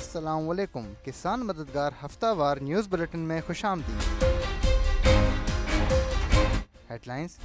السلام علیکم۔ کسان مددگار ہفتہ وار نیوز بلیٹن میں خوش آمدید۔ ہیڈ لائنز: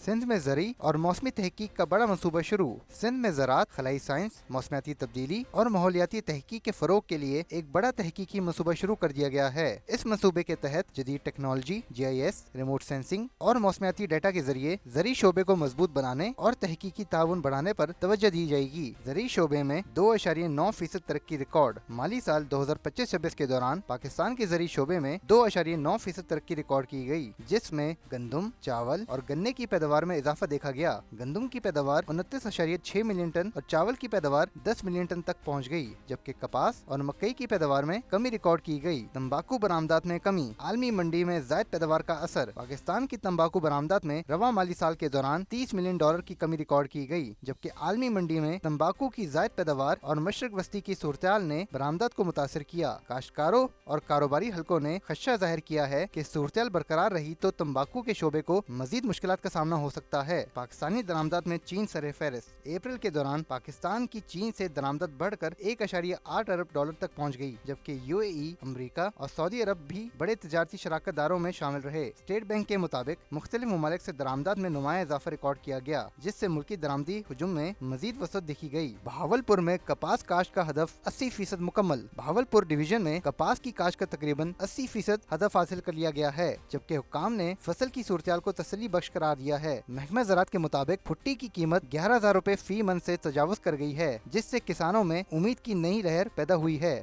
سندھ میں زرعی اور موسمی تحقیق کا بڑا منصوبہ شروع۔ سندھ میں زراعت، خلائی سائنس، موسمیاتی تبدیلی اور ماحولیاتی تحقیق کے فروغ کے لیے ایک بڑا تحقیقی منصوبہ شروع کر دیا گیا ہے۔ اس منصوبے کے تحت جدید ٹیکنالوجی، GIS، ریموٹ سینسنگ اور موسمیاتی ڈیٹا کے ذریعے زرعی شعبے کو مضبوط بنانے اور تحقیقی تعاون بڑھانے پر توجہ دی جائے گی۔ زرعی شعبے میں 2.9% ترقی ریکارڈ۔ مالی سال 2025-26 کے دوران پاکستان کے زرعی شعبے میں 2.9% ترقی ریکارڈ کی گئی، جس میں گندم، چاول اور گنے کی پیداوار میں اضافہ دیکھا گیا۔ گندم کی پیداوار 29.6 ملین ٹن اور چاول کی پیداوار 10 ملین ٹن تک پہنچ گئی، جبکہ کپاس اور مکئی کی پیداوار میں کمی ریکارڈ کی گئی۔ تمباکو برآمدات میں کمی۔ عالمی منڈی میں زائد پیداوار کا اثر۔ پاکستان کی تمباکو برآمدات میں رواں مالی سال کے دوران $30 ملین کی کمی ریکارڈ کی گئی، جبکہ عالمی منڈی میں تمباکو کی زائد پیداوار اور مشرق وسطی کی صورتحال نے برآمدات کو متاثر کیا۔ کاشتکاروں اور کاروباری حلقوں نے خدشہ ظاہر کیا ہے کہ صورتحال برقرار رہی تو تمباکو کے شعبے کو مزید مشکلات کا سامنا ہو سکتا ہے۔ پاکستانی درآمدات میں چین سر فہرست۔ اپریل کے دوران پاکستان کی چین سے درآمدات بڑھ کر $1.8 ارب تک پہنچ گئی، جبکہ UAE، امریکہ اور سعودی عرب بھی بڑے تجارتی شراکت داروں میں شامل رہے۔ اسٹیٹ بینک کے مطابق مختلف ممالک سے درآمدات میں نمایاں اضافہ ریکارڈ کیا گیا، جس سے ملکی درآمدی حجم میں مزید وسعت دیکھی گئی۔ بہاولپور میں کپاس کاشت کا ہدف 80% مکمل۔ بہاولپور ڈویژن میں کپاس کی کاشت کا تقریباً 80% ہدف حاصل کر لیا گیا ہے، جبکہ حکام نے فصل کی صورتحال کو تسلی بخش قرار دیا ہے۔ محکمہ زراعت کے مطابق بھٹی کی قیمت $11,000 فی من سے تجاوز کر گئی ہے، جس سے کسانوں میں امید کی نئی لہر پیدا ہوئی ہے۔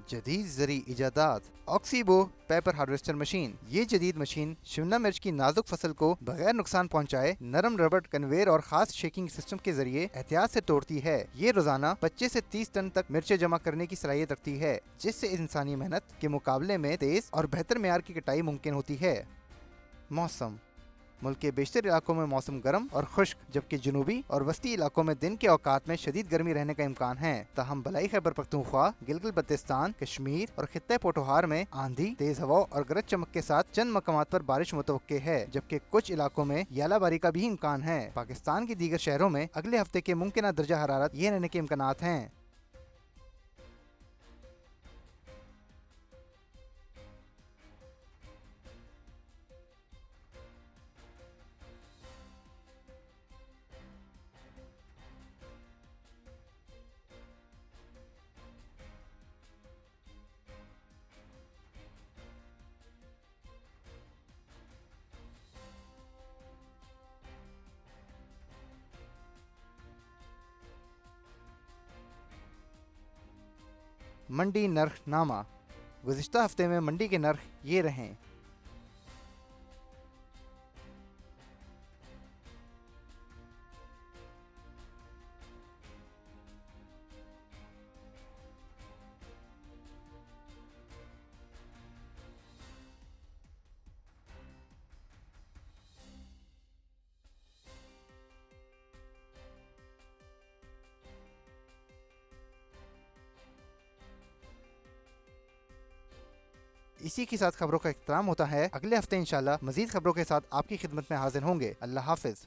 جدید زرعی ایجادات: آکسیبو پیپر ہارویسٹر مشین۔ یہ جدید مشین شملہ مرچ کی نازک فصل کو بغیر نقصان پہنچائے نرم ربڑ کنویئر اور خاص شیکنگ سسٹم کے ذریعے احتیاط سے توڑتی ہے۔ یہ روزانہ 25 سے 30 ٹن تک مرچیں جمع کرنے کی صلاحیت رکھتی ہے، جس سے انسانی محنت کے مقابلے میں تیز اور بہتر معیار کی کٹائی ممکن ہوتی ہے۔ موسم: ملک کے بیشتر علاقوں میں موسم گرم اور خشک، جبکہ جنوبی اور وسطی علاقوں میں دن کے اوقات میں شدید گرمی رہنے کا امکان ہے۔ تاہم بلائی خیبر پختونخوا، گلگت بلتستان، کشمیر اور خطہ پوٹوہار میں آندھی، تیز ہوا اور گرج چمک کے ساتھ چند مقامات پر بارش متوقع ہے، جبکہ کچھ علاقوں میں ژالہ باری کا بھی امکان ہے۔ پاکستان کے دیگر شہروں میں اگلے ہفتے کے ممکنہ درجہ حرارت یہ رہنے کے امکانات ہیں۔ منڈی نرخ نامہ: گزشتہ ہفتے میں منڈی کے نرخ یہ رہیں۔ اسی کے ساتھ خبروں کا اختتام ہوتا ہے۔ اگلے ہفتے انشاءاللہ مزید خبروں کے ساتھ آپ کی خدمت میں حاضر ہوں گے۔ اللہ حافظ۔